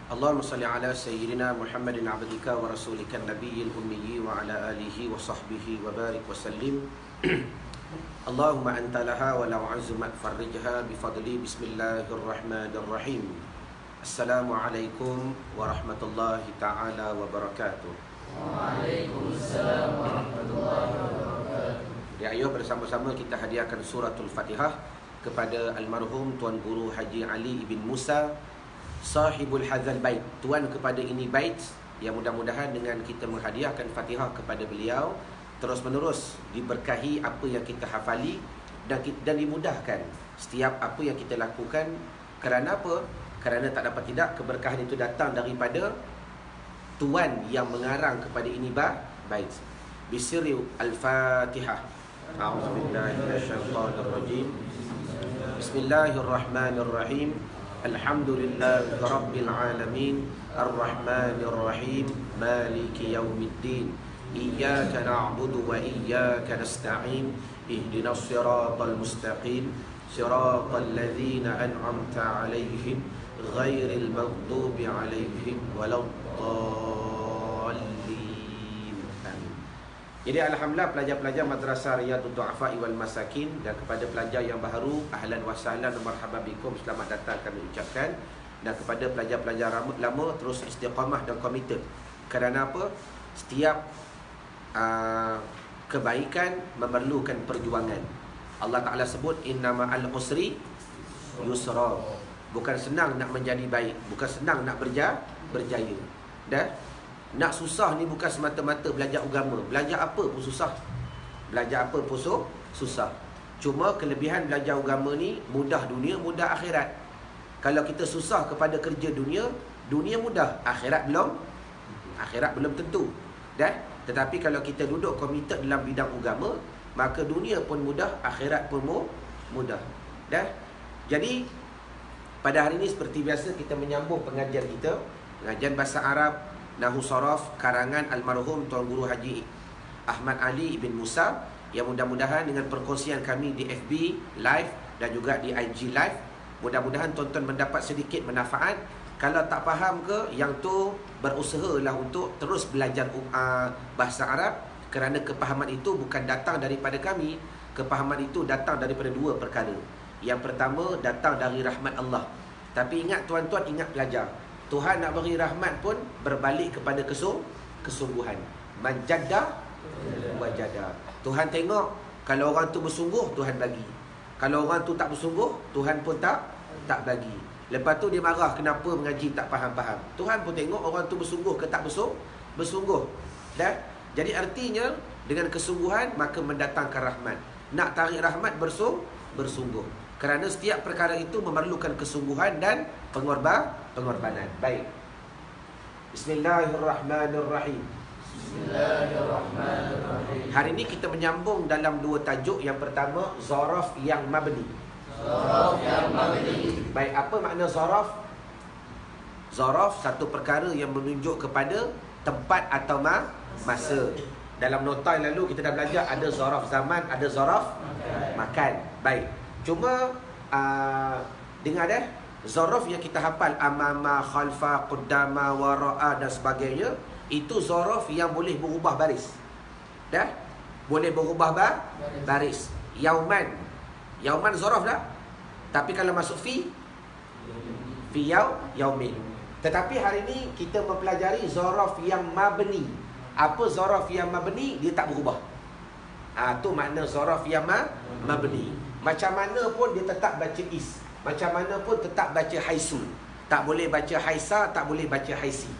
Allahumma salli ala sayyidina Muhammadin abdika wa rasulika nabiyil ummi wa ala alihi wa sahbihi wa barik wa sallim. Allahumma anta laha wa law azumat farrijha bifadli. Bismillahirrahmanirrahim. Assalamualaikum warahmatullahi ta'ala wabarakatuh. Waalaikumsalam warahmatullahi wabarakatuh. Ya, ayo bersama-sama kita hadiahkan suratul Fatihah kepada almarhum Tuan Guru Haji Ali ibn Musa, sahibul hadzal bait, tuan kepada ini bait, yang mudah-mudahan dengan kita menghadiahkan Fatihah kepada beliau terus menerus diberkahi apa yang kita hafali dan dimudahkan setiap apa yang kita lakukan. Kerana apa? Kerana tak dapat tidak keberkahan itu datang daripada tuan yang mengarang kepada ini bait. Bisri al-Fatihah. A'udzubillahi minasyaitonirrajim. Bismillahirrahmanirrahim. Alhamdulillahi rabbil alamin, arrahmanir rahim, maliki yaumiddin. Iyyaka na'budu wa iyyaka nasta'in. Ihdinas siratal mustaqim, siratal ladzina an'amta 'alaihim ghairil maghdubi 'alaihim waladdallin. Jadi alhamdulillah pelajar-pelajar Madrasah Riyadhud Du'afa wal Masakin dan kepada pelajar yang baru, ahlan wa sahlan wa marhaban bikum, selamat datang kami ucapkan. Dan kepada pelajar-pelajar lama, terus istiqamah dan komited. Kerana apa? Setiap kebaikan memerlukan perjuangan. Allah Ta'ala sebut innama al-usri yusra. Bukan senang nak menjadi baik, bukan senang nak berjaya. Dah? Nak susah ni bukan semata-mata belajar agama. Belajar apa pun susah. Belajar apa pun susah. Cuma kelebihan belajar agama ni mudah dunia, mudah akhirat. Kalau kita susah kepada kerja dunia, dunia mudah, akhirat belum tentu. Dah? Tetapi kalau kita duduk komited dalam bidang agama, maka dunia pun mudah, akhirat pun mudah. Dah? Jadi pada hari ini seperti biasa kita menyambung pengajian kita, pengajian bahasa Arab Nahwu Saraf karangan almarhum Tuan Guru Haji Ahmad Ali ibn Musa, yang mudah-mudahan dengan perkongsian kami di FB Live dan juga di IG Live, mudah-mudahan tuan-tuan mendapat sedikit manfaat. Kalau tak faham ke, yang tu berusahalah untuk terus belajar bahasa Arab, kerana kepahaman itu bukan datang daripada kami. Kepahaman itu datang daripada dua perkara. Yang pertama, datang dari rahmat Allah. Tapi ingat tuan-tuan, ingat pelajar, Tuhan nak beri rahmat pun berbalik kepada kesungguhan. Manjadda wajada. Tuhan tengok, kalau orang tu bersungguh, Tuhan bagi. Kalau orang tu tak bersungguh, Tuhan pun tak bagi. Lepas tu dia marah kenapa mengaji tak faham-faham. Tuhan pun tengok orang tu bersungguh ke tak bersungguh. Dah? Jadi artinya dengan kesungguhan maka mendatangkan rahmat. Nak tarik rahmat bersungguh. Kerana setiap perkara itu memerlukan kesungguhan dan pengorbanan. Baik. Bismillahirrahmanirrahim. Bismillahirrahmanirrahim. Hari ini kita menyambung dalam dua tajuk. Yang pertama, zaraf yang mabni. Zaraf yang mabni. Baik, apa makna zaraf? Zaraf satu perkara yang menunjuk kepada tempat atau masa. Dalam nota yang lalu kita dah belajar ada zaraf zaman, ada zaraf makan. Baik. Cuma dengar dah, zaraf yang kita hafal amama, khalfa, qaddama, wara'a dan sebagainya, itu zaraf yang boleh berubah baris. Dah? Boleh berubah baris. Yauman zaraf dah. Tapi kalau masuk fi yaumin. Tetapi hari ini kita mempelajari zaraf yang mabni. Apa zaraf yang mabni? Dia tak berubah. Tu makna zaraf yang mabni. Macam mana pun dia tetap baca is. Macam mana pun tetap baca haisu. Tak boleh baca haisa, tak boleh baca haisi.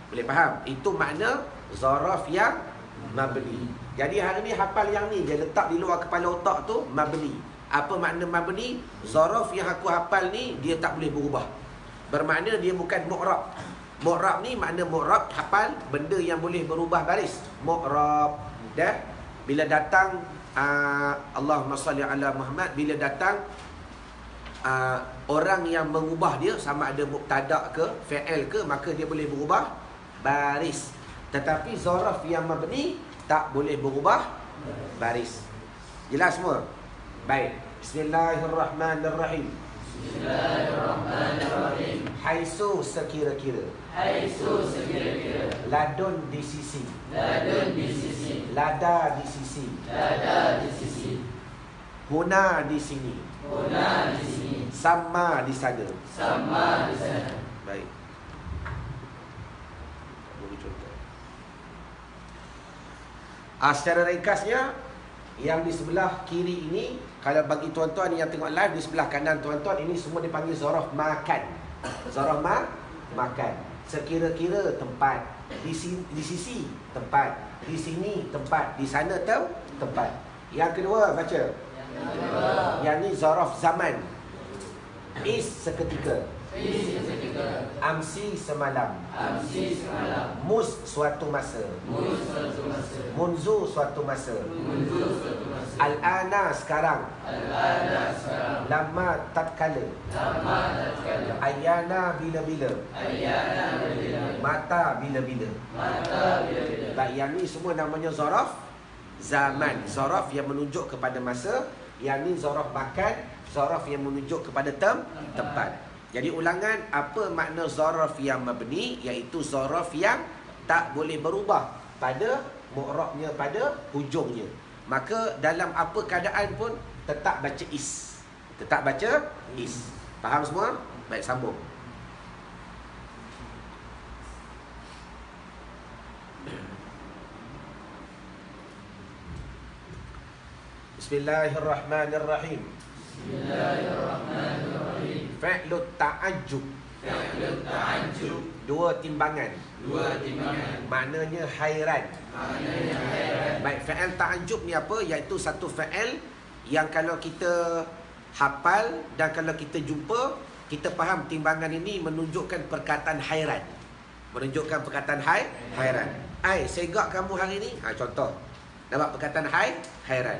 Boleh faham? Itu makna zaraf yang mabni. Jadi hari ni hafal yang ni, dia letak di luar kepala otak tu, mabni. Apa makna mabni? Zaraf yang aku hafal ni dia tak boleh berubah. Bermakna dia bukan mu'rab. Mu'rab ni makna mu'rab, hafal benda yang boleh berubah baris. Mu'rab. Dah? Bila datang Allahumma salli ala Muhammad, bila datang orang yang mengubah dia, sama ada mubtada ke fi'il ke, maka dia boleh berubah baris. Tetapi zaraf yang mabni tak boleh berubah baris. Jelas semua? Baik. Bismillahirrahmanirrahim. Bismillahirrahmanirrahim. Haitsu sekira-kira. Haitsu sekira-kira. Ladun di sisi. Ladun di sisi. Lada di sisi. Lada di sisi. Huna di sini. Huna di sini. Sama di sana. Sama di sana. Baik. Bagi contoh. Secara ringkasnya, yang di sebelah kiri ini, kalau bagi tuan-tuan yang tengok live, di sebelah kanan tuan-tuan, ini semua dipanggil zorof makan. Zorof makan. Sekira-kira tempat. Di sisi tempat. Di sini tempat. Di sana tempat. Yang kedua baca. Yang ni zorof zaman. Is seketika. Is seketika. Amsi semalam. Amsi semalam. Mus suatu masa. Mus suatu masa. Munzu suatu masa. Mundu suatu masa. Al-ana sekarang. Al-ana sekarang. Lama tatkala. Lama tatkala. Ayana bila-bila. Ayana bila-bila. Mata bila-bila. Mata bila-bila. Baik, yang ni semua namanya zorof zaman. Zorof yang menunjuk kepada masa. Yang ni zorof makan. Zorof yang menunjuk kepada tempat. Jadi ulangan, apa makna zorof yang mabni? Iaitu zorof yang tak boleh berubah pada mu'rabnya, pada hujungnya. Maka dalam apa keadaan pun tetap baca is. Tetap baca is. Faham semua? Baik, sambung. Bismillahirrahmanirrahim. Bismillahirrahmanirrahim. Fi'lut ta'ajjub. Fi'lut ta'ajjub. Dua timbangan. Dua timbangan. Maknanya hairan. Maknanya hairan. Baik, fi'il ta'ajjub ni apa? Iaitu satu fi'il yang kalau kita hafal dan kalau kita jumpa, kita faham timbangan ini menunjukkan perkataan hairan. Menunjukkan perkataan hairan. Ai, segak kamu hari ni? Contoh. Nampak perkataan hairan.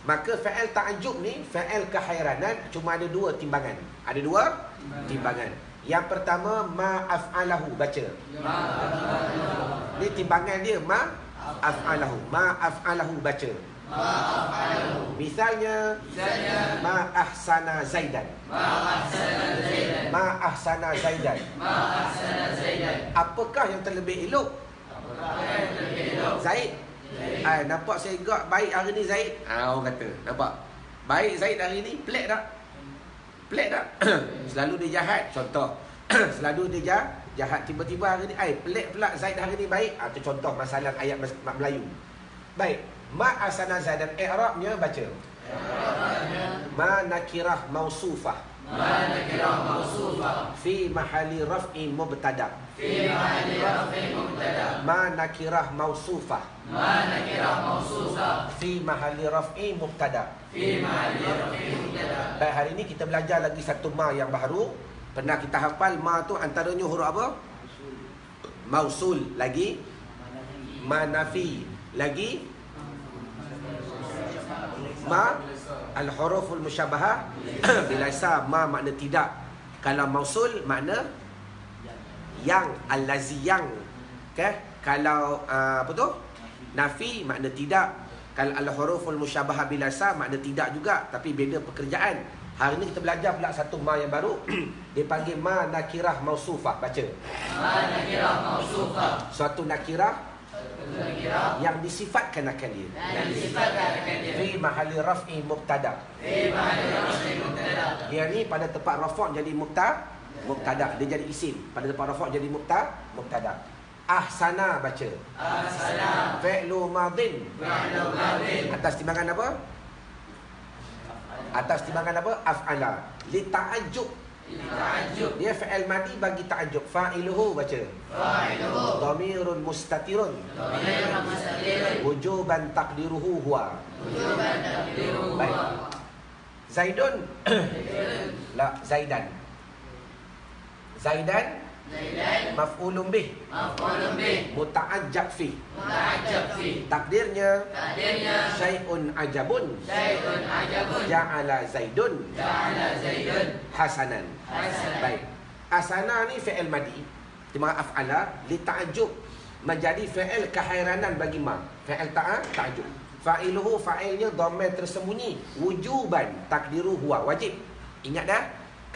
Maka fi'il ta'ajjub ni, fi'il kehairanan, cuma ada dua timbangan. Ada dua timbangan. Yang pertama, ma'af'alahu. Baca. Ma'af'alahu. Ni timbangan dia, ma'af'alahu. Ma'af'alahu. Baca. Ma'af'alahu. Misalnya, ma'ahsana Zaidan. Ma'ahsana Zaidan. Ma'ahsana Zaidan. Ma'ahsana Zaidan. Apakah yang terlebih elok? Apakah yang terlebih elok? Zaid. Nampak saya gerak baik hari ni Zaid? Orang kata, nampak? Baik Zaid hari ni, pelik tak? Pelik tak? Selalu dia jahat, contoh. Selalu dia jahat. Tiba-tiba hari ni, pelik pula Zaid hari ni baik. Itu contoh masalah ayat Melayu. Baik. Ma'asana Zaidan. I'rabnya baca. Ma nakirah mausufah. Ma nakirah mausufah. Fi mahali raf'i mubtada. Fi mahali raf'i mubtada. Ma nakirah mausufah. Ma nakirah mausufah. Fi mahali raf'i mubtada. Fi mahali raf'i mubtada. Baik, hari ini kita belajar lagi satu ma yang baru. Pernah kita hafal ma tu antaranya huruf apa? Mausul. Lagi ma nafi. Lagi ma al-huruful musyabahah. Bila sa ma makna tidak. Kalau mausul makna yang, allazi yang. Kalau apa tu? Nafi makna tidak. Kalau al-huruful musyabahah bila sa makna tidak juga, tapi beda pekerjaan. Hari ini kita belajar pula satu ma yang baru. Dipanggil ma nakirah mausufah. Baca. Ma nakirah mausufah. Suatu nakirah yang disifatkan akan dia. Yang disifatkan akan dia. Fi mahali raf'i mubtada. Fi mahali raf'i mubtada. Dia ni pada tempat rafa' jadi mubtada. Dia jadi isim. Pada tempat rafa' jadi mubtada. Ahsana. Baca. Ahsana. Fi'lu madin. Fi'lu madin. Atas timbangan apa? Atas timbangan apa? Af'ala. Li ta'ajjub. Ta'ajjub. Dia fi'il madi bagi ta'ajjub. Fa'iluhu. Baca. Fa'iluhu. Dhamirun mustatirun. Dhamirun mustatirun. Wujuban taqdiruhu huwa. Wujuban taqdiruhu huwa. Baik. Zaidun. La, Zaidan. Zaidan. Zaidan. Maf'ulun bih. Maf'ulun bih. Muta'ajjab fi. Muta'ajjab fi. Takdirnya. Takdirnya. Syai'un ajabun. Syai'un ajabun. Ja'ala Zaidun. Ja'ala Zaidun. Hasanan. Hasanan. Baik. Asana ni fi'il madi. Timbangan af'ala. Li ta'ajjub. Menjadi fi'il kehairanan bagi ma. Fi'il ta'ajjub. Fa'iluhu, fa'ilnya dhamir tersembunyi. Wujuban. Takdiru huwa. Wajib. Ingat dah?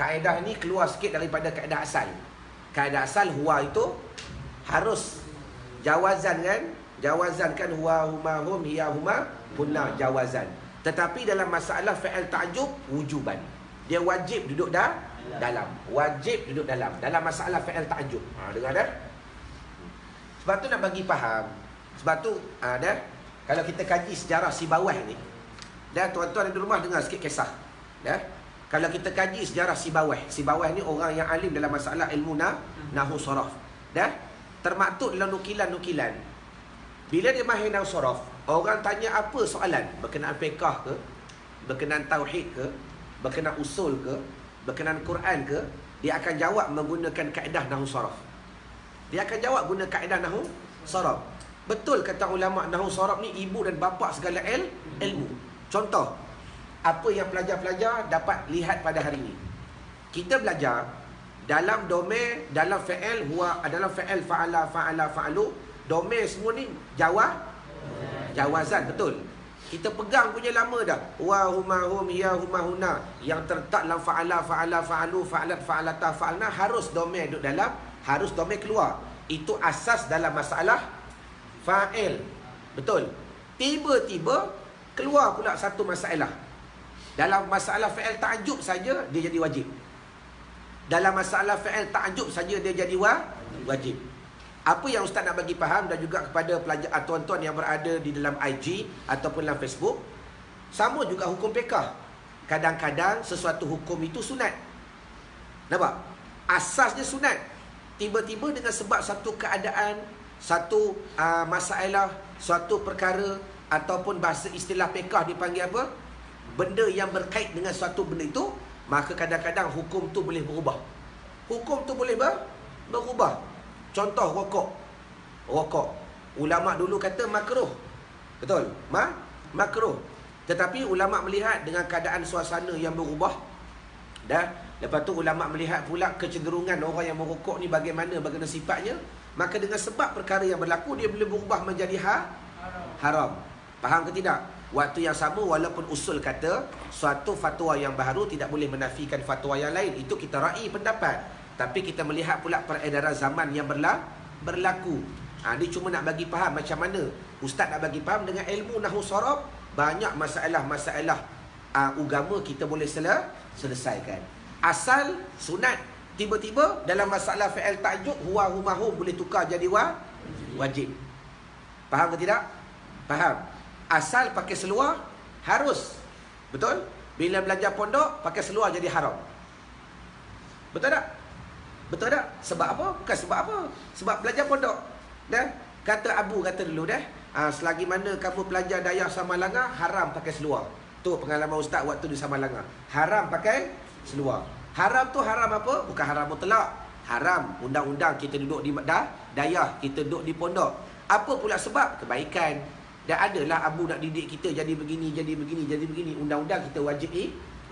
Kaedah ni keluar sikit daripada kaedah asal. Kaedah asal huwa itu harus jawazan kan? Jawazan kan huwa, huma, hum, hiya, huma, hunna, jawazan. Tetapi dalam masalah fi'il ta'jub wujuban. Dia wajib duduk dalam. Wajib duduk dalam masalah fi'il ta'jub. Dengar dah? Sebab tu nak bagi faham. Sebab tu dah, kalau kita kaji sejarah Sibawah ni, dah tuan-tuan di rumah dengar sikit kisah. Dah. Kalau kita kaji sejarah Sibawah ni orang yang alim dalam masalah ilmu nahwu saraf. Dah. Termaktub dalam nukilan-nukilan. Bila dia mahir nahwu saraf, orang tanya apa soalan, berkenaan fiqh ke, berkenaan tauhid ke, berkenaan usul ke, berkenaan Quran ke, dia akan jawab menggunakan kaedah nahwu saraf. Dia akan jawab guna kaedah nahwu saraf. Betul kata ulama nahwu saraf ni ibu dan bapa segala ilmu. Contoh, apa yang pelajar-pelajar dapat lihat pada hari ini. Kita belajar dalam domain, dalam fi'il huwa, dalam fi'il fa'ala, fa'alu, domain semua ni jawazan, betul. Kita pegang punya lama dah. Wa, huma, hum, hiya, huma, huna. Yang terletak dalam fa'ala, fa'alu, fa'alat, fa'alata, fa'alna, harus domain duduk dalam, harus domain keluar. Itu asas dalam masalah fa'il. Betul. Tiba-tiba keluar pula satu masalah. Dalam masalah fi'il ta'jub saja dia jadi wajib. Dalam masalah fi'il ta'jub saja dia jadi wajib. Apa yang ustaz nak bagi faham dan juga kepada pelajar tuan-tuan yang berada di dalam IG ataupun dalam Facebook, sama juga hukum fiqh. Kadang-kadang sesuatu hukum itu sunat. Nampak? Asasnya sunat. Tiba-tiba dengan sebab satu keadaan, satu masalah, suatu perkara ataupun bahasa istilah fiqh dipanggil apa? Benda yang berkait dengan suatu benda itu, maka kadang-kadang hukum tu boleh berubah. Hukum tu boleh berubah. Contoh rokok. Ulama dulu kata makruh. Betul? Makruh. Tetapi ulama melihat dengan keadaan suasana yang berubah, dah. Lepas tu ulama melihat pula kecenderungan orang yang merokok ni bagaimana sifatnya, maka dengan sebab perkara yang berlaku dia boleh berubah menjadi haram. Faham ke tidak? Waktu yang sama, walaupun usul kata suatu fatwa yang baru tidak boleh menafikan fatwa yang lain, itu kita ra'i pendapat. Tapi kita melihat pula peredaran zaman yang berlaku. Dia cuma nak bagi faham macam mana ustaz nak bagi faham dengan ilmu nahwu saraf, banyak masalah-masalah agama kita boleh selesaikan. Asal sunat, tiba-tiba dalam masalah fi'il ta'jub huwa, huma, hum boleh tukar jadi wajib. Faham ke tidak? Faham. Asal pakai seluar harus. Betul? Bila belajar pondok pakai seluar jadi haram. Betul tak? Betul tak? Sebab apa? Bukan sebab apa. Sebab belajar pondok. Dah? Kata Abu kata dulu dah, selagi mana kamu pelajar Dayah Samalanga, haram pakai seluar. Tu pengalaman ustaz waktu di Samalanga. Haram pakai seluar. Haram tu haram apa? Bukan haram mutlak. Haram undang-undang kita duduk di Dayah, kita duduk di pondok. Apa pula sebab? Kebaikan. Dan adalah Abu nak didik kita jadi begini. Undang-undang kita wajib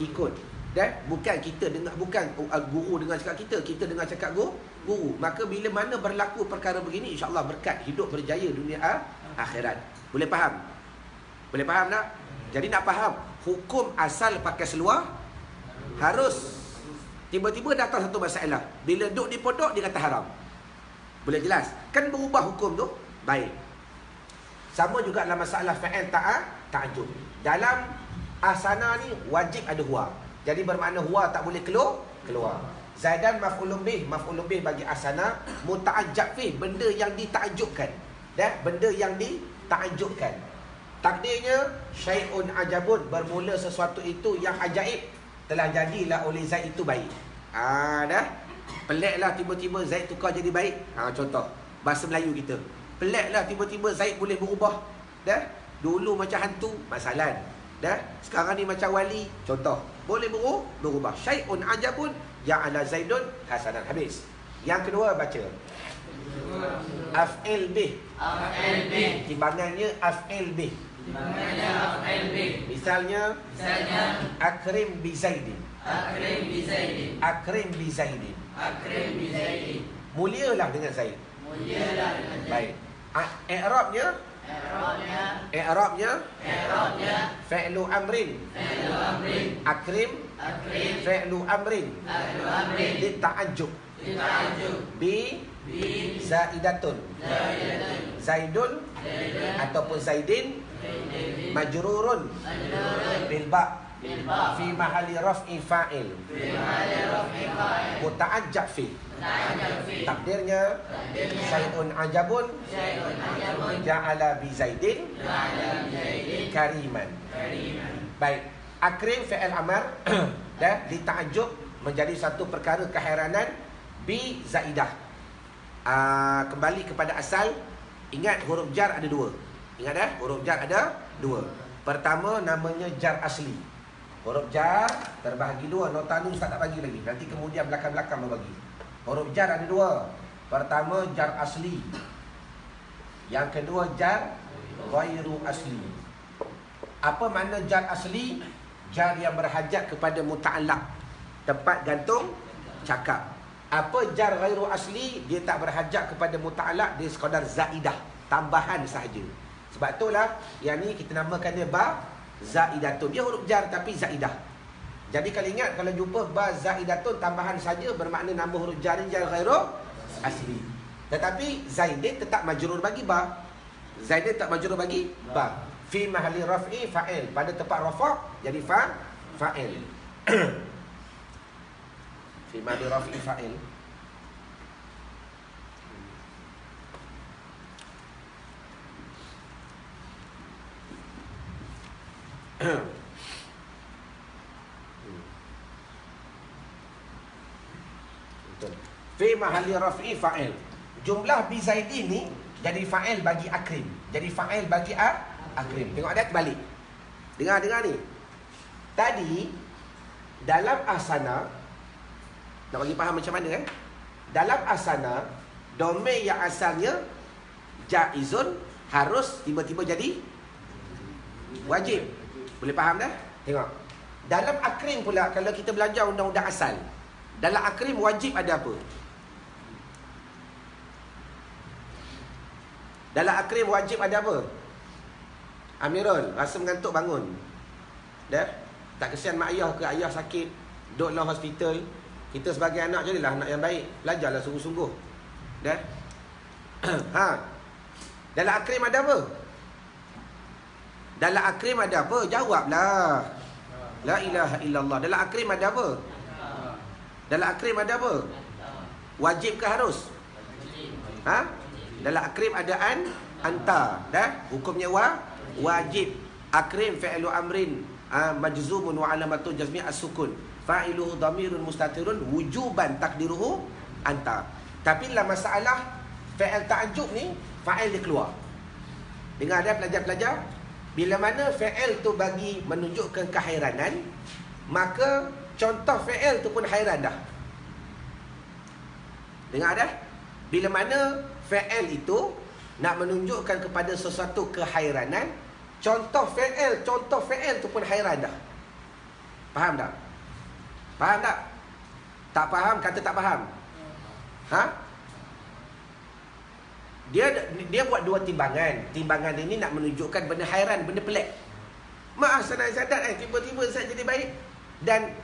ikut. Dan bukan kita dengar, bukan guru dengar cakap kita dengar cakap guru. Maka bila mana berlaku perkara begini, insya-Allah berkat hidup berjaya dunia akhirat. Boleh faham? Boleh faham tak? Jadi nak faham, hukum asal pakai seluar harus. Tiba-tiba datang satu masalah. Bila duduk di pondok dia kata haram. Boleh jelas? Kan berubah hukum tu? Baik. Sama juga dalam masalah fi'il ta'jub. Dalam asana ni wajib ada huwa. Jadi bermakna huwa tak boleh keluar. Zaidan maf'ulun bih bagi asana, muta'ajjab fi, benda yang ditakjubkan. Dah, benda yang ditakjubkan. Takdirnya syai'un ajabun, bermula sesuatu itu yang ajaib telah jadilah oleh Zaid itu baik. Dah. Peliklah tiba-tiba Zaid tukar jadi baik. Contoh bahasa Melayu kita. Peliklah tiba-tiba Zaid boleh berubah. Dah. Dulu macam hantu, masalah. Dah. Sekarang ni macam wali, contoh. Boleh berubah. Syai'un ajabun ja'ala Zaidun hasanan. Habis. Yang kedua baca. Af'il bih. Timbangannya af'il bih. Misalnya akrim bi Zaidin. Mulialah dengan Zaid. Baik. I'rabnya fi'lu amrin. Akrim Akrim. Fi'lu amrin. Fi'lu amrin. Lita'ajjub. Lita'ajjub. Bi Bi. zaidatun. Zaidatun. Zaidun Zaidun. ataupun zaidin Zaidin. majrurun Majrurun. bil ba Bil ba. fi mahalli raf'i fa'il Fi mahalli raf'i fa'il. muta'ajjab fi. Muta'ajjab fi. Takdirnya Zaidun ajabun Syai'un ajabun. ja'ala bi zaidin Ja'ala bi Zaidin. kariman. Kariman. Baik, akrim fi'il amar dan dita'ajjub menjadi satu perkara keheranan bi zaidah. Kembali kepada asal. Ingat huruf jar ada dua. Ingat huruf jar ada dua. Pertama namanya jar asli. Huruf jar terbahagi dua. Nota ni Ustaz tak bagi lagi. Nanti kemudian belakang-belakang berbagi. Huruf jar ada dua. Pertama jar asli. Yang kedua jar ghairu asli. Apa makna jar asli? Jar yang berhajat kepada muta'allaq, tempat gantung cakap. Apa jar ghairu asli? Dia tak berhajat kepada muta'allaq, dia sekadar zaidah, tambahan sahaja. Sebab itulah yang ni kita namakan dia ba zaidatun. Dia huruf jar tapi zaidah. Jadi kalau ingat, kalau jumpa ba zaidatun tambahan saja, bermakna nama huruf jar ni jar ghairu asli. Tetapi zaidin tetap majrur bagi ba. Zaidin tak majrur bagi ba. Fi mahalli raf'i fa'il. Pada tempat rafa' jadi fa'il. Fi mahalli raf'i fa'il. Fi mahalli raf'i fa'il. Jumlah bi zaidin ni jadi fa'il bagi akrim. Jadi fa'il bagi akrim. Tengok ada balik. Dengar ni. Tadi dalam asana, nak bagi faham macam mana dalam asana, domain yang asalnya jaizun harus tiba-tiba jadi wajib. Boleh faham dah? Tengok. Dalam akrim pula, kalau kita belajar undang-undang asal, dalam akrim wajib ada apa? Dalam akrim wajib ada apa? Amirul, rasa mengantuk bangun. Dah? Tak kesian mak ayah ke ayah sakit, duduklah hospital. Kita sebagai anak jadilah anak yang baik. Belajarlah sungguh-sungguh. Dah? Dalam akrim ada apa? Dalam akrim ada apa? Jawablah. La ilaha illallah. Dalam akrim ada apa? Dalam akrim ada apa? Wajib ke harus? Dalam akrim ada anta. Dah? Hukumnya wajib. Akrim fi'lu amrin majzumun wa alamatu jazmi as-sukun. Fa'iluhu dhamirun mustatirun wujuban takdiruhu anta. Tapi dalam masalah fi'il ta'ajjub ni, fa'il dia keluar. Dengar ada pelajar-pelajar, bila mana fi'il tu bagi menunjukkan kehairanan, maka contoh fi'il tu pun hairan dah. Dengar dah? Bila mana fi'il itu nak menunjukkan kepada sesuatu kehairanan, contoh fi'il tu pun hairan dah. Faham tak? Faham tak? Tak faham, kata tak faham. Dia buat dua timbangan. Timbangan ini nak menunjukkan benda hairan, benda pelik. Mak sanad sadat tiba-tiba saya jadi baik. Dan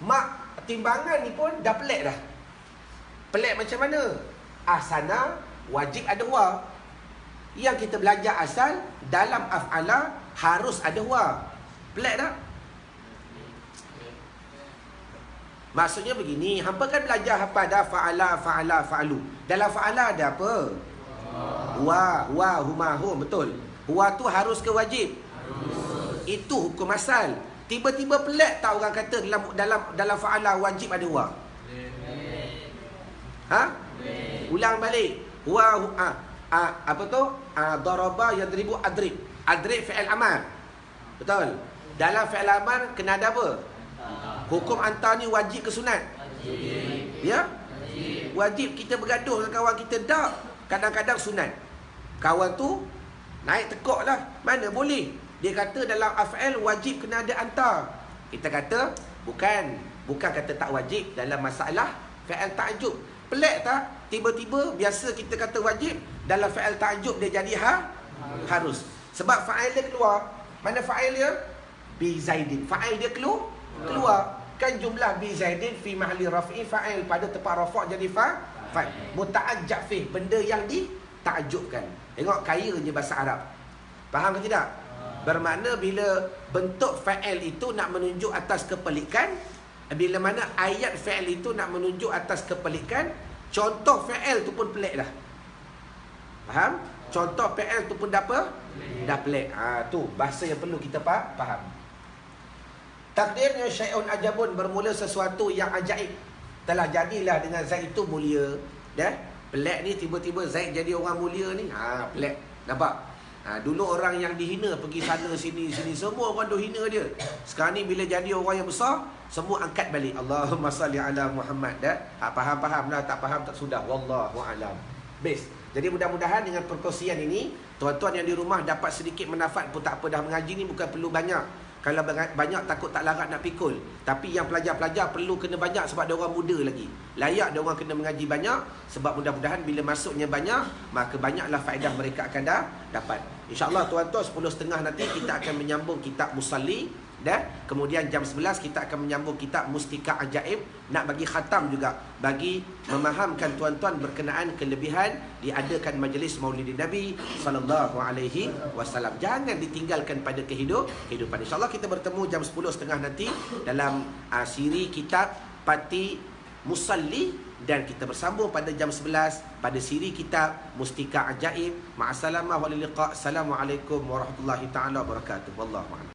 mak timbangan ni pun dah pelik dah. Pelik macam mana? Asana wajib ada wa. Yang kita belajar asal dalam af'ala harus ada wa. Pelik tak? Maksudnya begini, hampa kan belajar apa dah fa'ala, fa'alu. Dalam fa'ala ada apa? Wa, huma, hum, betul. Wa tu harus ke wajib? Harus. Itu hukum asal. Tiba-tiba pelik tak orang kata dalam fa'ala wajib ada wa? Ulang balik. Wa apa tu? Daraba yadribu adrib. Adrib fi'il amar. Betul. Dalam fi'il amar kena ada apa? Hukum anta ni wajib ke sunat? Wajib. Ya? Wajib. Kita bergaduh dengan kawan kita tak. Kadang-kadang sunat. Kawan tu naik tekuk lah. Mana boleh? Dia kata dalam af'al wajib kena ada anta. Kita kata bukan kata tak wajib dalam masalah fi'il ta'ajjub. Pelik tak? Tiba-tiba biasa kita kata wajib, dalam fi'il ta'ajjub dia jadi harus. Sebab fa'il dia keluar. Mana fa'il dia? Bi zaidin. Fa'il dia keluar. Kan jumlah bi Zaidin fi mahalli raf'i fa'il, pada tempat rafa' jadi fa'il. Muta'ajjab fi, benda yang ditakjubkan. Tengok kayanya bahasa Arab. Faham ke tidak? Bermakna bila bentuk fa'il itu nak menunjuk atas kepelikan, bila mana ayat fa'il itu nak menunjuk atas kepelikan, contoh fa'il tu pun pelik dah. Faham? Contoh fa'il tu pun dah apa? Dah pelik. Tu bahasa yang perlu kita faham. Takdirnya syai'un ajabun, bermula sesuatu yang ajaib. Telah jadilah dengan Zaid itu mulia. Dah? Pelik ni tiba-tiba Zaid jadi orang mulia ni. Pelik. Nampak? Dulu orang yang dihina pergi sana sini semua orang dah hina dia. Sekarang ni bila jadi orang yang besar, semua angkat balik. Allahumma salli ala Muhammad. Dah? Faham lah, tak faham tak sudah. Wallahu alam. Best. Jadi mudah-mudahan dengan perkongsian ini, tuan-tuan yang di rumah dapat sedikit manfaat pun tak apa. Dah mengaji ni bukan perlu banyak. Kalau banyak takut tak larat nak pikul. Tapi yang pelajar-pelajar perlu kena banyak sebab dia orang muda lagi. Layak dia orang kena mengaji banyak, sebab mudah-mudahan bila masuknya banyak, maka banyaklah faedah mereka akan dapat. InsyaAllah tuan-tuan 10.30 nanti kita akan menyambung kitab Musalli. Dan kemudian jam 11 kita akan menyambung kitab Mustika Ajaib, nak bagi khatam juga, bagi memahamkan tuan-tuan berkenaan kelebihan diadakan majlis Maulidin Nabi sallallahu alaihi wasallam. Jangan ditinggalkan pada kehidupan. InsyaAllah kita bertemu jam 10.30 nanti dalam siri kitab Pati Musalli, dan kita bersambung pada jam 11 pada siri kitab Mustika Ajaib. Ma'assalamah wa liqa. Assalamualaikum warahmatullahi taala wabarakatuh. Wallahu a'lam.